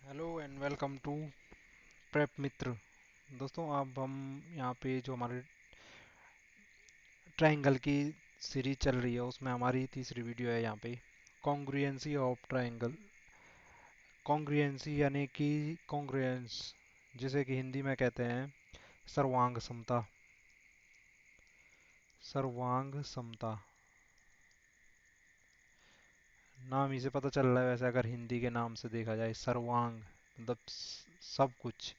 Hello and welcome to prep Mitra. दोस्तों, अब हम यहाँ पे जो हमारे ट्रायंगल की सीरीज चल रही है उसमें हमारी तीसरी वीडियो है यहाँ पे। Congruency of triangle. कॉन्ग्रुएंसी यानी कि कॉन्ग्रुएंस, जिसे कि हिंदी में कहते हैं सर्वांग समता। सर्वांग समता नाम ही से पता चल रहा है। वैसे अगर हिंदी के नाम से देखा जाए, सर्वांग मतलब सब कुछ,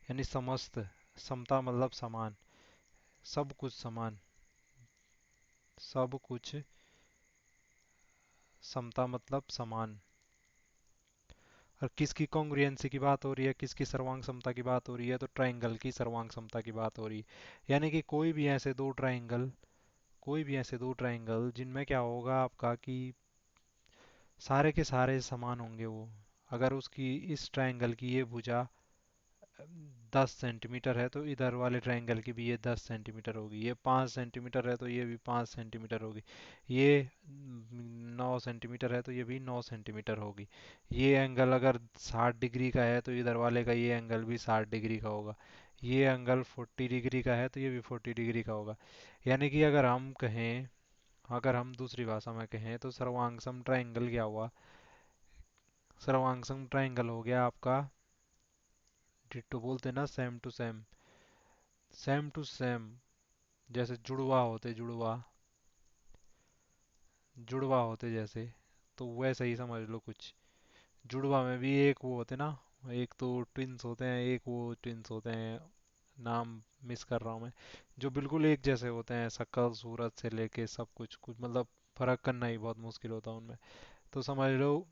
यानी समस्त। समता मतलब समान, सब कुछ समान, सब कुछ। समता मतलब समान। और किसकी कॉन्ग्रुएंसी की बात हो रही है, किसकी सर्वांग समता की बात हो रही है? तो ट्रायंगल की सर्वांग समता की बात हो रही है। यानी कि कोई भी ऐसे दो ट्रायंगल जिनमें क्या होगा आपका कि सारे के सारे समान होंगे वो। अगर उसकी इस ट्रायंगल की ये भुजा 10 सेंटीमीटर है तो इधर वाले ट्रायंगल की भी ये 10 सेंटीमीटर होगी। ये 5 सेंटीमीटर है तो ये भी 5 सेंटीमीटर होगी। ये 9 सेंटीमीटर है तो ये भी 9 सेंटीमीटर होगी। ये एंगल अगर 60 डिग्री का है तो इधर वाले का ये एंगल भी 60 डिग्री का होगा। ये एंगल 40 डिग्री का है तो ये भी 40 डिग्री का होगा। यानी कि अगर हम दूसरी भाषा में कहें तो सर्वांगसम ट्रायंगल क्या हुआ? सर्वांगसम ट्रायंगल हो गया आपका, डिट्टो बोलते हैं ना, same to same. Same to same, जैसे जुड़वा होते जैसे, तो वैसे ही समझ लो कुछ। जुड़वा में भी एक वो होते ना, एक तो ट्विंस होते हैं, एक वो ट्विंस होते हैं, नाम मिस कर रहा हूँ मैं, जो बिल्कुल एक जैसे होते हैं, शक्ल सूरत से लेके सब कुछ कुछ मतलब फर्क करना ही बहुत मुश्किल होता है उनमें। तो समझ लो,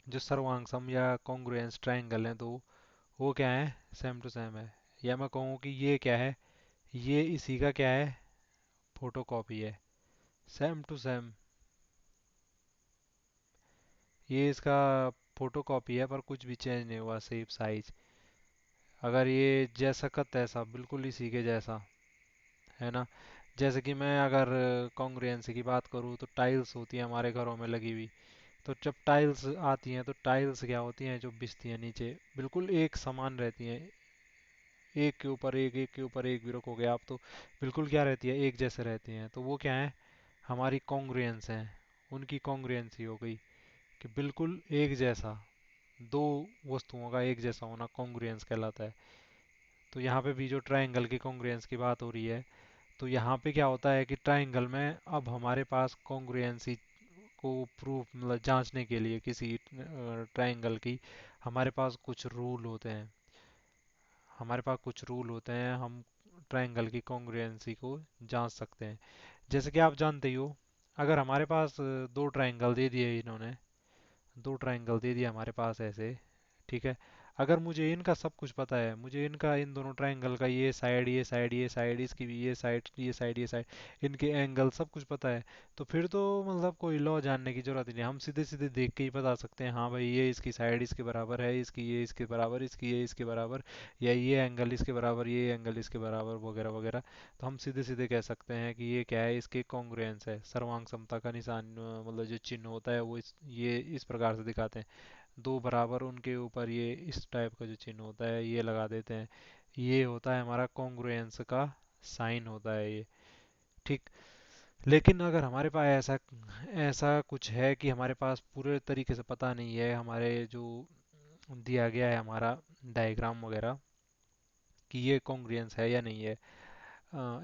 जो सर्वांग या कॉन्ग्रुएंस ट्रायंगल है तो वो क्या है? सेम टू सेम है। या मैं कहूँ कि ये क्या है, ये इसी का क्या है? फोटोकॉपी है। सेम टू सेम, ये इसका फोटोकॉपी है, पर कुछ भी चेंज नहीं हुआ, शेप साइज। अगर ये जैसा का तैसा, बिल्कुल इसी के जैसा, है ना। जैसे कि मैं अगर कॉन्ग्रुएंसी की बात करूँ तो टाइल्स होती हैं हमारे घरों में लगी हुई। तो जब टाइल्स आती हैं तो टाइल्स क्या होती हैं, जो बिछती हैं नीचे, बिल्कुल एक समान रहती हैं। एक के ऊपर एक, एक के ऊपर एक भी रखोगे आप तो बिल्कुल क्या रहती है, एक जैसे रहती हैं। तो वो क्या है? हमारी कॉन्ग्रुएंस हैं। उनकी कॉन्ग्रुएंसी हो गई कि बिल्कुल एक जैसा, दो वस्तुओं का एक जैसा होना कॉन्ग्रुएंस कहलाता है। तो यहाँ पे भी जो ट्रायंगल की कॉन्ग्रुएंस की बात हो रही है, तो यहाँ पे क्या होता है कि ट्रायंगल में अब हमारे पास कॉन्ग्रुएंसी को प्रूफ मतलब जांचने के लिए किसी ट्रायंगल की हमारे पास कुछ रूल होते हैं। हम ट्रायंगल की कॉन्ग्रुएंसी को जांच सकते हैं। जैसे कि आप जानते ही हो, अगर हमारे पास दो ट्रायंगल दे दिए इन्होंने, दो ट्रायंगल दे दिया हमारे पास ऐसे, ठीक है। अगर मुझे इनका सब कुछ पता है, मुझे इनका, इन दोनों ट्रायंगल का ये साइड, ये साइड, ये साइड, इसकी भी ये साइड, ये साइड, ये साइड, इनके एंगल सब कुछ पता है, तो फिर तो मतलब कोई लॉ जानने की जरूरत ही नहीं। हम सीधे सीधे देख के ही बता सकते हैं, हाँ भाई ये इसकी साइड इसके बराबर है, इसकी ये इसके बराबर, इसकी ये इसके बराबर, या ये एंगल इसके बराबर, ये एंगल इसके बराबर, वगैरह वगैरह। तो हम सीधे सीधे कह सकते हैं कि ये क्या है, इसके कॉन्ग्रुएंस है। सर्वांग समता का निशान मतलब जो चिन्ह होता है वो ये इस प्रकार से दिखाते हैं। दो बराबर, उनके ऊपर ये इस टाइप का जो चिन्ह होता है ये लगा देते हैं। ये होता है हमारा कॉन्ग्रुएंस का साइन होता है ये, ठीक। लेकिन अगर हमारे पास ऐसा ऐसा कुछ है कि हमारे पास पूरे तरीके से पता नहीं है, हमारे जो दिया गया है हमारा डायग्राम वगैरह, कि ये कॉन्ग्रुएंस है या नहीं है।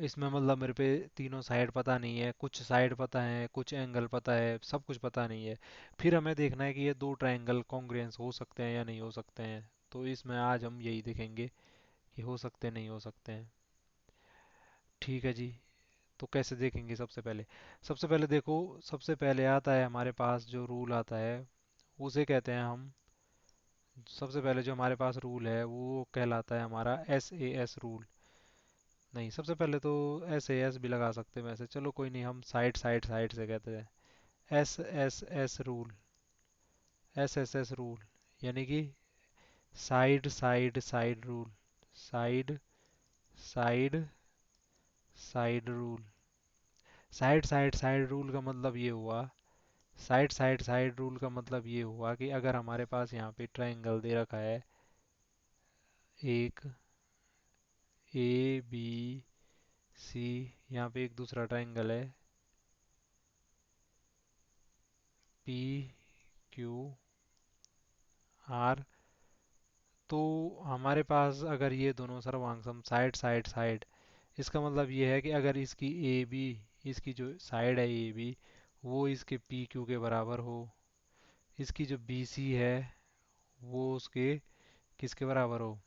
इसमें मतलब मेरे पे तीनों साइड पता नहीं है, कुछ साइड पता है, कुछ एंगल पता है, सब कुछ पता नहीं है। फिर हमें देखना है कि ये दो ट्रायंगल कॉन्ग्रुएंस हो सकते हैं या नहीं हो सकते हैं। तो इसमें आज हम यही देखेंगे कि हो सकते नहीं हो सकते हैं। ठीक है जी। तो कैसे देखेंगे? सबसे पहले देखो, सबसे पहले आता है हमारे पास जो रूल आता है, उसे कहते हैं हम, सबसे पहले जो हमारे पास रूल है वो कहलाता है हमारा SAS रूल। नहीं, सबसे पहले तो SAS भी लगा सकते हैं वैसे, चलो कोई नहीं, हम साइड साइड साइड से कहते हैं। SSS रूल, यानी कि side side side rule. Side side side rule. Side side side rule का मतलब ये हुआ, साइड साइड साइड रूल का मतलब ये हुआ कि अगर हमारे पास यहाँ पे ट्रायंगल दे रखा है एक ए बी सी, यहाँ पे एक दूसरा ट्रायंगल है पी क्यू आर, तो हमारे पास अगर ये दोनों सर्वांग सम साइड साइड साइड, इसका मतलब ये है कि अगर इसकी ए बी, इसकी जो साइड है ए बी वो इसके पी क्यू के बराबर हो, इसकी जो बी सी है वो उसके किसके बराबर हो,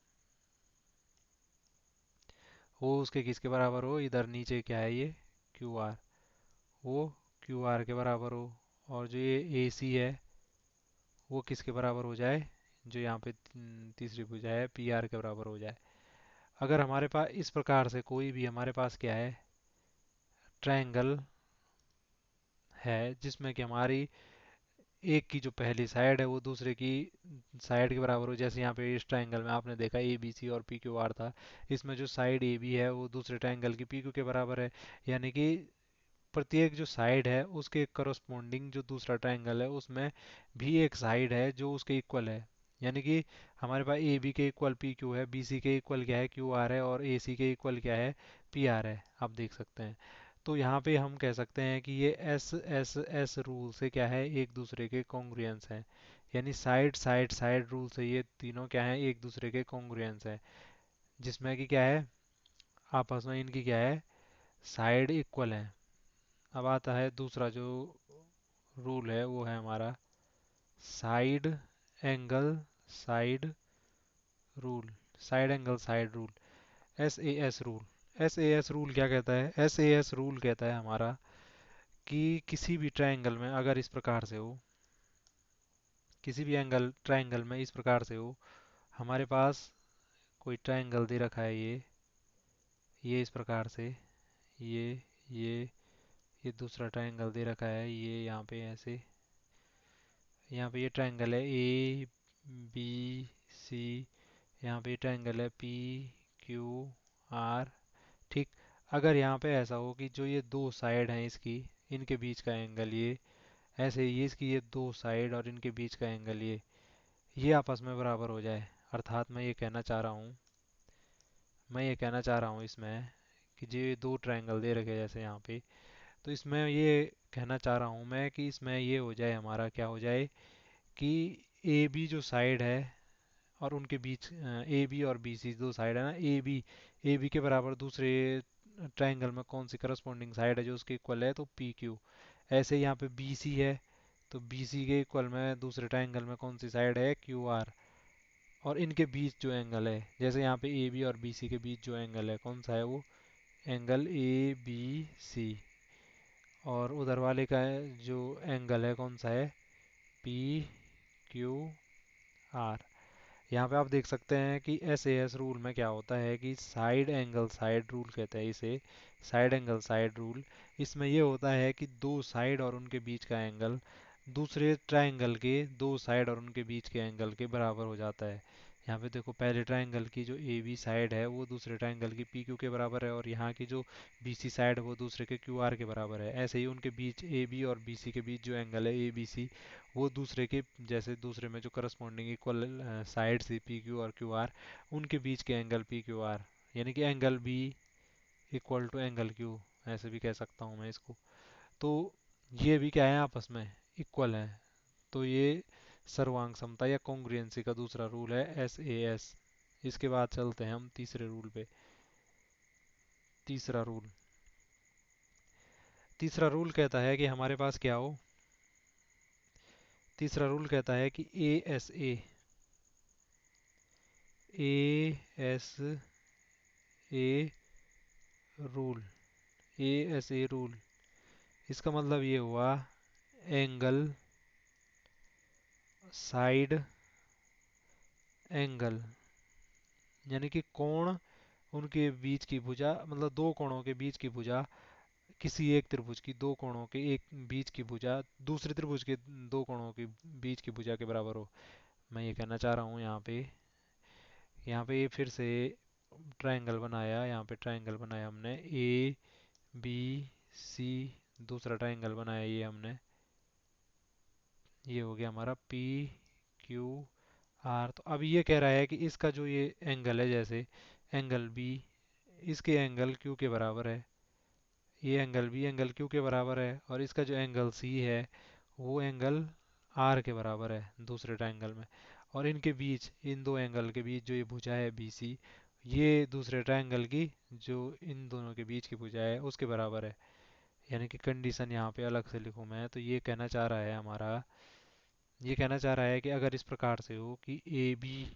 वो उसके किसके बराबर हो, इधर नीचे क्या है ये क्यू आर, वो क्यू आर के बराबर हो, और जो ये ए सी है वो किसके बराबर हो जाए, जो यहाँ पे तीसरी भुजा है पी आर के बराबर हो जाए। अगर हमारे पास इस प्रकार से कोई भी हमारे पास क्या है ट्रायंगल है जिसमें कि हमारी एक की जो पहली साइड है वो दूसरे की साइड के बराबर हो, जैसे यहाँ पे इस ट्रायंगल में आपने देखा ए बी सी और पी क्यू आर था, इसमें जो साइड ए बी है वो दूसरे ट्रायंगल की पी क्यू के बराबर है, यानी कि प्रत्येक जो साइड है उसके करस्पॉन्डिंग जो दूसरा ट्रायंगल है उसमें भी एक साइड है जो उसके इक्वल है, यानी कि हमारे पास ए बी के इक्वल पी क्यू है, बी सी के इक्वल क्या है क्यू आर है, और ए सी के इक्वल क्या है पी आर है, आप देख सकते हैं। तो यहाँ पे हम कह सकते हैं कि ये एस एस एस रूल से क्या है एक दूसरे के कॉन्ग्रुएंस हैं, यानी साइड साइड साइड रूल से ये तीनों क्या है एक दूसरे के कॉन्ग्रुएंस हैं, जिसमें कि क्या है आपस में इनकी क्या है साइड इक्वल है। अब आता है दूसरा जो रूल है वो है हमारा side angle side rule, side angle side rule, S A S rule. S A S rule क्या कहता है, एस ए एस रूल कहता है हमारा कि किसी भी ट्रायंगल में अगर इस प्रकार से हो, किसी भी एंगल ट्रायंगल में इस प्रकार से हो, हमारे पास कोई ट्रायंगल दे रखा है ये इस प्रकार से, ये ये ये दूसरा ट्रायंगल दे रखा है ये यहाँ पे ऐसे, यहाँ पे ये ट्रायंगल है ए बी सी, यहाँ पे ट्रायंगल है पी क्यू आर, ठीक। अगर यहाँ पे ऐसा हो कि जो ये दो साइड हैं इसकी, इनके बीच का एंगल ऐसे ये इसकी ये दो साइड और इनके बीच का एंगल ये आपस में बराबर हो जाए, अर्थात मैं ये कहना चाह रहा हूँ इसमें कि जो ये दो ट्रायंगल दे रखे हैं जैसे यहाँ पे, तो इसमें ये कहना चाह रहा हूँ मैं कि इसमें ये हो जाए हमारा क्या हो जाए कि ए बी जो साइड है और उनके बीच ए बी और बी सी दो साइड है ना, ए बी के बराबर दूसरे ट्रायंगल में कौन सी करस्पॉन्डिंग साइड है जो उसके इक्वल है, तो पी क्यू। ऐसे यहाँ पे बी सी है तो बी सी के इक्वल में दूसरे ट्रायंगल में कौन सी साइड है क्यू आर, और इनके बीच जो एंगल है जैसे यहाँ पे ए बी और बी सी के बीच जो एंगल है कौन सा है वो एंगल ए बी सी, और उधर वाले का जो एंगल है कौन सा है पी क्यू आर। यहाँ पे आप देख सकते हैं कि एस ए एस रूल में क्या होता है कि साइड एंगल साइड रूल कहते हैं इसे, साइड एंगल साइड रूल। इसमें ये होता है कि दो साइड और उनके बीच का एंगल दूसरे ट्रायंगल के दो साइड और उनके बीच के एंगल के बराबर हो जाता है। यहाँ पे देखो पहले ट्रायंगल की जो ए बी साइड है वो दूसरे ट्रायंगल की पी क्यू के बराबर है, और यहाँ की जो बी सी साइड है वो दूसरे के क्यू आर के बराबर है। ऐसे ही उनके बीच ए बी और बी सी के बीच जो एंगल है ए बी सी वो दूसरे के जैसे दूसरे में जो करस्पॉन्डिंग इक्वल साइड से पी क्यू और क्यू आर उनके बीच के एंगल पी क्यू आर, यानी कि angle B equal to angle Q, ऐसे भी कह सकता हूँ मैं इसको। तो ये भी क्या है आपस में इक्वल है, तो ये सर्वांग समता या कॉन्ग्रुएंसी का दूसरा रूल है एस ए एस। इसके बाद चलते हैं हम तीसरे रूल पे। तीसरा रूल, तीसरा रूल कहता है कि हमारे पास क्या हो, तीसरा रूल कहता है कि A S a rule, A S a rule, इसका मतलब ये हुआ एंगल साइड एंगल, यानी कि कोण उनके बीच की भुजा, मतलब दो कोणों के बीच की भुजा, किसी एक त्रिभुज की दो कोणों के एक बीच की भुजा दूसरे त्रिभुज के दो कोणों के बीच की भुजा के बराबर हो। मैं ये कहना चाह रहा हूँ यहाँ पे फिर से ट्रायंगल बनाया, यहाँ पे ट्रायंगल बनाया हमने ए बी सी, दूसरा ट्रायंगल बनाया ये हमने, ये हो गया हमारा पी क्यू आर। तो अब ये कह रहा है कि इसका जो ये एंगल है, जैसे एंगल बी, इसके एंगल क्यू के बराबर है, ये एंगल बी एंगल क्यू के बराबर है, और इसका जो एंगल सी है वो एंगल आर के बराबर है दूसरे ट्रायंगल में। और इनके बीच, इन दो एंगल के बीच जो ये भुजा है बी सी, ये दूसरे ट्रायंगल की, जो इन दोनों के बीच की भुजा है उसके बराबर है। यानी कि कंडीशन यहाँ पे अलग से लिखूँ मैं तो ये कहना चाह रहा है हमारा, ये कहना चाह रहा है कि अगर इस प्रकार से हो कि A B,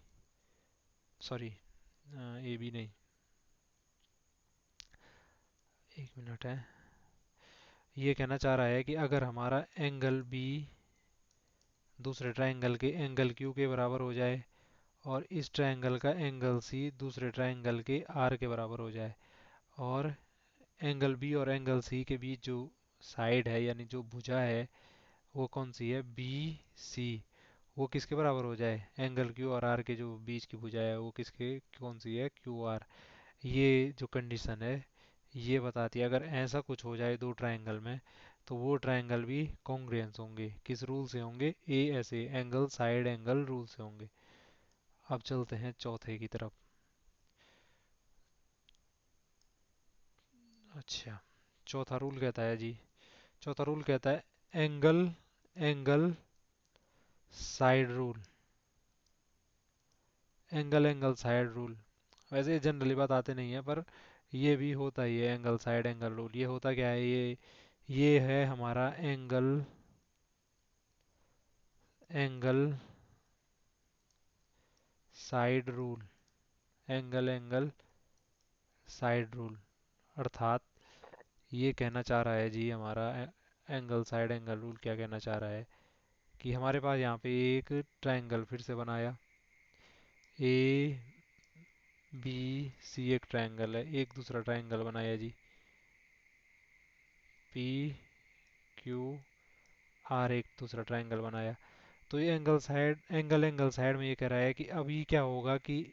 sorry A B नहीं, एक मिनट है, ये कहना चाह रहा है कि अगर हमारा एंगल बी दूसरे ट्रायंगल के एंगल क्यू के बराबर हो जाए, और इस ट्रायंगल का एंगल सी दूसरे ट्रायंगल के आर के बराबर हो जाए, और एंगल बी और एंगल सी के बीच जो साइड है यानी जो भुजा है वो कौन सी है, बी सी, वो किसके बराबर हो जाए, एंगल क्यू और आर के जो बीच की भुजा है वो किसके, कौन सी है, क्यू आर। ये जो कंडीशन है ये बताती है अगर ऐसा कुछ हो जाए दो ट्रायंगल में, तो वो ट्रायंगल भी कॉन्ग्रुएंस होंगे। किस रूल से होंगे, ए ऐसे एंगल साइड एंगल रूल से होंगे। अब चलते हैं चौथे की तरफ। अच्छा, चौथा रूल कहता है जी, चौथा रूल कहता है angle angle side rule, angle angle side rule. वैसे जनरली बताते नहीं है पर ये भी होता ही है, एंगल साइड एंगल रूल। ये होता क्या है, ये है हमारा angle angle side rule, angle angle side rule. अर्थात ये कहना चाह रहा है जी हमारा एंगल साइड एंगल रूल क्या कहना चाह रहा है कि हमारे पास यहाँ पे एक ट्रायंगल फिर से बनाया, ए बी सी एक ट्रायंगल है, एक दूसरा ट्रायंगल बनाया जी, पी क्यू आर एक दूसरा ट्रायंगल बनाया। तो ये angle side angle angle side में ये कह रहा है कि अभी क्या होगा कि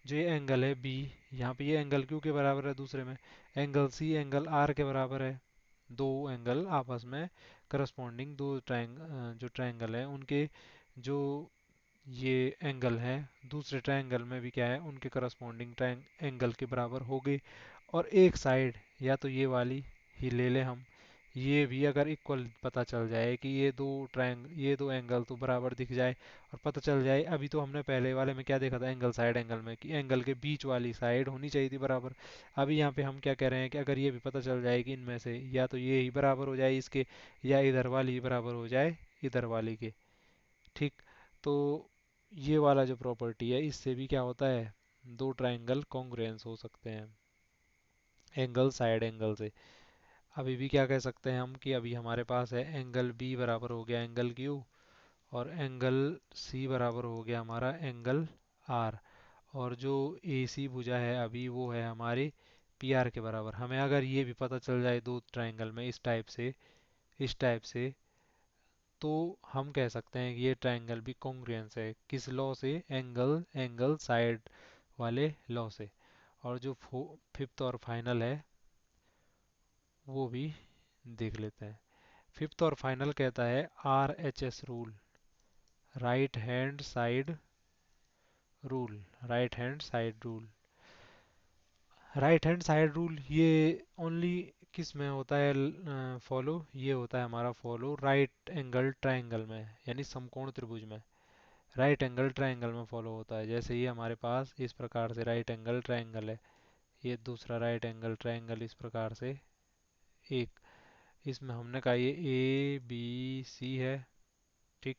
जो ये एंगल है बी, यहाँ पे ये एंगल क्यू के बराबर है दूसरे में, एंगल सी एंगल आर के बराबर है। दो एंगल आपस में करस्पॉन्डिंग, दो जो ट्रायंगल है उनके जो ये एंगल हैं दूसरे ट्रायंगल में भी क्या है, उनके करस्पॉन्डिंग एंगल के बराबर हो गए। और एक साइड या तो ये वाली ही ले लें हम, ये भी अगर इक्वल पता चल जाए कि ये दो एंगल तो बराबर दिख जाए, और पता चल जाए, अभी तो हमने पहले वाले में क्या देखा था एंगल साइड एंगल में कि एंगल के बीच वाली साइड होनी चाहिए थी बराबर। अभी यहाँ पे हम क्या कह रहे हैं कि अगर ये भी पता चल जाए कि इनमें से या तो ये ही बराबर हो जाए इसके, या इधर वाली ही बराबर हो जाए इधर वाली के। ठीक, तो ये वाला जो प्रॉपर्टी है इससे भी क्या होता है, दो ट्रायंगल कॉन्ग्रुएंस हो सकते हैं एंगल साइड एंगल से। अभी भी क्या कह सकते हैं हम कि अभी हमारे पास है एंगल बी बराबर हो गया एंगल क्यू, और एंगल सी बराबर हो गया हमारा एंगल आर, और जो ए सी भुजा है अभी वो है हमारी पी आर के बराबर। हमें अगर ये भी पता चल जाए दो ट्रायंगल में इस टाइप से तो हम कह सकते हैं कि ये ट्रायंगल भी कॉन्ग्रुएंस है। किस लॉ से, एंगल एंगल साइड वाले लॉ से। और जो फिफ्थ और फाइनल है वो भी देख लेते हैं। फिफ्थ और फाइनल कहता है R H S rule, right hand side rule, right hand side rule. Right hand side rule ये ओनली किस में होता है फॉलो, ये होता है हमारा फॉलो राइट एंगल ट्रायंगल में, यानी समकोण त्रिभुज में राइट एंगल ट्रायंगल में फॉलो होता है। जैसे ये हमारे पास इस प्रकार से राइट एंगल ट्रायंगल है, ये दूसरा राइट एंगल ट्रायंगल इस प्रकार से एक, इसमें हमने कहा ये ए बी सी है, ठीक,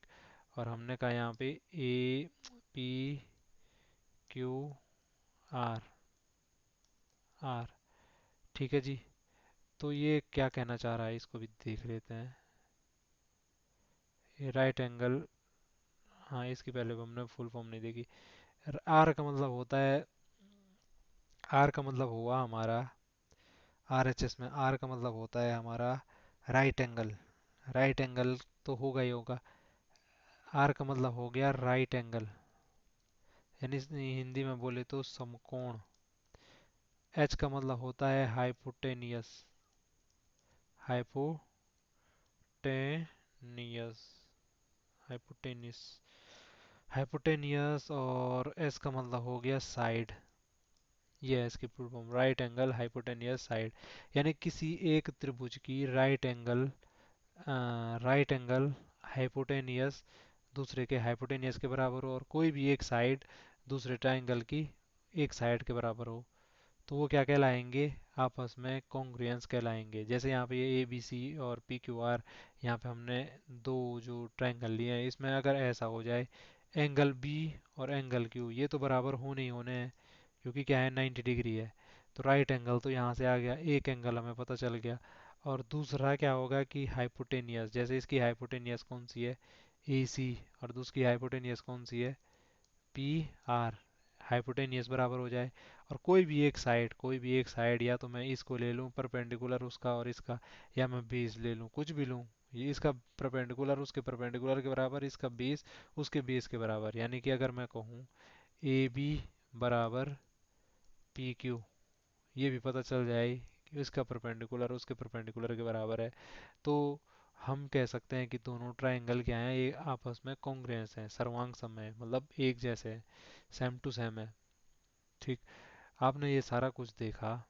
और हमने कहा यहाँ पे A P Q R R, ठीक है जी। तो ये क्या कहना चाह रहा है इसको भी देख लेते हैं। ये राइट एंगल, हाँ इसकी पहले हमने फुल फॉर्म नहीं देखी। आर का मतलब होता है, आर का मतलब हुआ हमारा, आर एच एस में आर का मतलब होता है हमारा राइट एंगल, राइट एंगल तो होगा ही होगा। आर का मतलब हो गया राइट एंगल, यानी हिंदी में बोले तो समकोण। एच का मतलब होता है हाइपोटेनियस, हाइपोटेनियस, हाइपोटेनियस, हाइपोटेनियस और एस का मतलब हो गया साइड। ये है इसकी full form, right angle hypotenuse side. यानी किसी एक त्रिभुज की राइट एंगल हाइपोटेनियस दूसरे के हाइपोटेनियस के बराबर हो, और कोई भी एक साइड दूसरे ट्राइंगल की एक साइड के बराबर हो, तो वो क्या कहलाएंगे, आपस में कॉन्ग्रुएंस कहलाएंगे। जैसे यहाँ पे ये ए बी सी और पी क्यू आर, यहाँ पे हमने दो जो ट्राइंगल लिए हैं, इसमें अगर ऐसा हो जाए एंगल बी और एंगल क्यू ये तो बराबर होने ही होने हैं, क्योंकि क्या है 90 डिग्री है। तो राइट एंगल तो यहाँ से आ गया, एक एंगल हमें पता चल गया। और दूसरा क्या होगा कि हाइपोटेनियस, जैसे इसकी हाइपोटेनियस कौन सी है, ए सी, और दूसरी हाइपोटेनियस कौन सी है, पी आर, हाइपोटेनियस बराबर हो जाए। और कोई भी एक साइड या तो मैं इसको ले लूँ परपेंडिकुलर उसका और इसका, या मैं बेस ले लूँ, कुछ भी लूँ, ये इसका परपेंडिकुलर उसके परपेंडिकुलर के बराबर, इसका बेस उसके बेस के बराबर। यानी कि अगर मैं कहूँ ए बी बराबर पी क्यू, ये भी पता चल जाए कि इसका परपेंडिकुलर उसके परपेंडिकुलर के बराबर है, तो हम कह सकते हैं कि दोनों ट्राइंगल क्या हैं, ये आपस में कॉन्ग्रुएंस हैं, सर्वांग सम है, मतलब एक जैसे हैं, सेम टू सेम है। ठीक, आपने ये सारा कुछ देखा।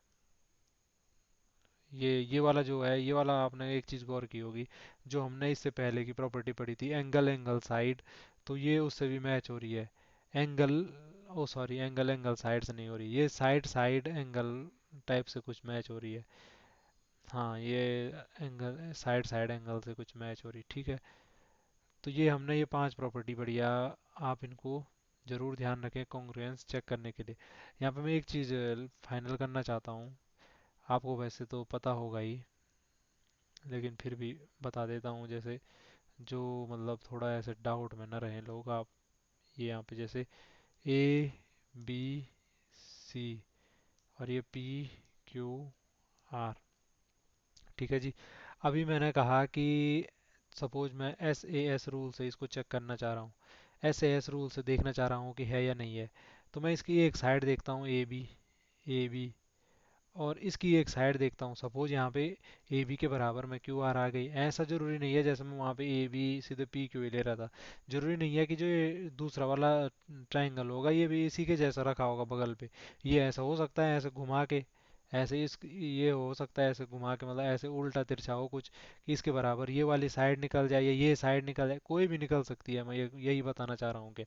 ये वाला जो है, ये वाला आपने एक चीज़ गौर की होगी, जो हमने इससे पहले की प्रॉपर्टी पढ़ी थी एंगल एंगल साइड, तो ये उससे भी मैच हो रही है। एंगल, ओ सॉरी, एंगल एंगल साइड से नहीं हो रही, ये साइड साइड एंगल टाइप से कुछ मैच हो रही है। हाँ, ये एंगल साइड साइड एंगल से कुछ मैच हो रही, ठीक है। तो ये हमने ये 5 प्रॉपर्टी पढ़ी आप इनको ज़रूर ध्यान रखें कॉन्ग्रुएंस चेक करने के लिए। यहाँ पे मैं एक चीज़ फाइनल करना चाहता हूँ, आपको वैसे तो पता होगा ही, लेकिन फिर भी बता देता हूँ। जैसे जो मतलब थोड़ा ऐसे डाउट में न रहे लोग, आप ये यहाँ पे जैसे ए बी सी और ये पी क्यू आर, ठीक है जी। अभी मैंने कहा कि सपोज मैं एस ए एस रूल से इसको चेक करना चाह रहा हूँ, एस ए एस रूल से देखना चाह रहा हूँ कि है या नहीं है। तो मैं इसकी एक साइड देखता हूँ ए बी, और इसकी एक साइड देखता हूँ, सपोज यहाँ पे ए बी के बराबर में क्यू आर आ गई। ऐसा जरूरी नहीं है जैसे मैं वहाँ पे ए बी सीधे पी क्यू ले रहा था, जरूरी नहीं है कि जो ये दूसरा वाला ट्राइंगल होगा ये भी इसी के जैसा रखा होगा बगल पे। ये ऐसा हो सकता है ऐसे घुमा के, ऐसे इस ये हो सकता है ऐसे घुमा के, मतलब ऐसे उल्टा तिरछा हो कुछ, कि इसके बराबर ये वाली साइड निकल जाए या ये साइड निकल जाए, कोई भी निकल सकती है। मैं यही बताना चाह रहा हूँ कि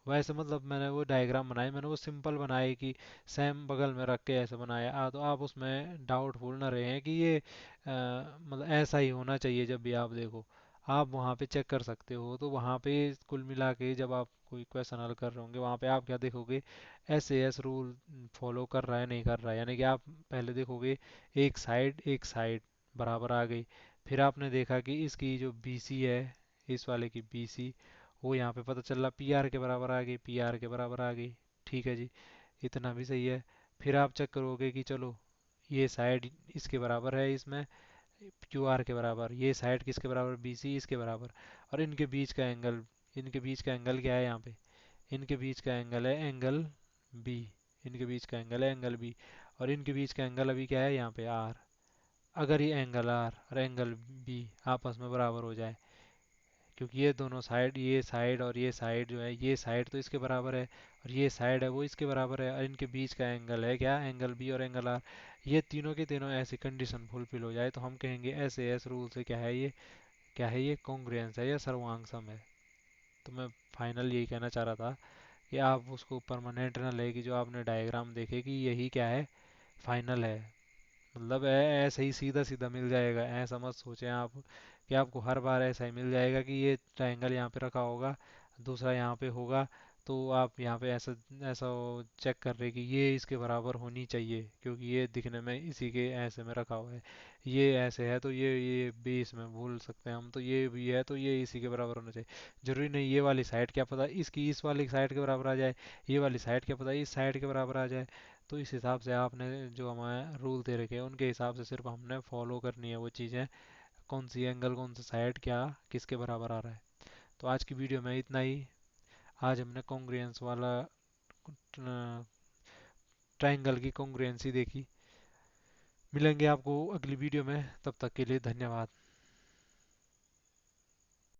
वैसे मतलब मैंने वो डायग्राम बनाई, मैंने वो सिंपल बनाई कि सेम बगल में रख के ऐसे बनाया। तो आप उसमें डाउटफुल ना रहे हैं कि ये मतलब ऐसा ही होना चाहिए। जब भी आप देखो, आप वहाँ पे चेक कर सकते हो। तो वहाँ पे कुल मिला के जब आप कोई क्वेश्चन हल कर रहे होंगे, वहाँ पे आप क्या देखोगे, S A S rule follow कर रहा है नहीं कर रहा है। यानी कि आप पहले देखोगे एक साइड बराबर आ गई, फिर आपने देखा कि इसकी जो बी सी है, इस वाले की बी सी, वो यहाँ पे पता चल रहा पी आर के बराबर आ गई, पी आर के बराबर आ गई, ठीक है जी। इतना भी सही है। फिर आप चेक करोगे कि चलो ये साइड इसके बराबर है, इसमें क्यू आर के बराबर, ये साइड किसके बराबर, बी सी इसके बराबर, और इनके बीच का एंगल क्या है यहाँ पे, इनके बीच का एंगल है एंगल बी, इनके बीच का एंगल है एंगल बी, और इनके बीच का एंगल अभी क्या है यहाँ पे आर। अगर ये एंगल आर और एंगल बी आपस में बराबर हो जाए, क्योंकि ये दोनों साइड, ये साइड और ये साइड जो है, ये साइड तो इसके बराबर है और ये साइड है वो इसके बराबर है, और इनके बीच का एंगल है क्या, एंगल बी और एंगल आर, ये तीनों के तीनों ऐसी कंडीशन फुलफिल हो जाए, तो हम कहेंगे एस ए एस रूल से क्या है ये कॉन्ग्रुएंस है या सर्वांग सम है। तो मैं फाइनल यही कहना चाह रहा था कि आप उसको परमानेंट ना ले, कि जो आपने डायग्राम देखे कि यही क्या है, फाइनल है। मतलब ऐसे ही सीधा सीधा मिल जाएगा, ऐसा मत सोचें आप कि आपको हर बार ऐसा ही मिल जाएगा कि ये ट्रायंगल यहाँ पे रखा होगा, दूसरा यहाँ पे होगा, तो आप यहाँ पे ऐसा ऐसा चेक कर रहे कि ये इसके बराबर होनी चाहिए क्योंकि ये दिखने में इसी के ऐसे में रखा हुआ है। ये ऐसे है तो ये भी इसमें भूल सकते हैं हम, तो ये भी है तो ये इसी के बराबर होना चाहिए। जरूरी नहीं ये वाली साइड क्या पता इसकी इस वाली साइड के बराबर आ जाए, ये वाली साइड क्या पता इस साइड के बराबर आ जाए। तो इस हिसाब से आपने जो हमारे रूल दे रखे हैं उनके हिसाब से सिर्फ हमने फॉलो करनी है वो चीज़ें, कौन सी एंगल कौन सी साइड क्या किसके बराबर आ रहा है। तो आज की वीडियो में इतना ही। आज हमने कॉन्ग्रुएंस वाला ट्रायंगल की कॉन्ग्रुएंसी देखी। मिलेंगे आपको अगली वीडियो में, तब तक के लिए धन्यवाद।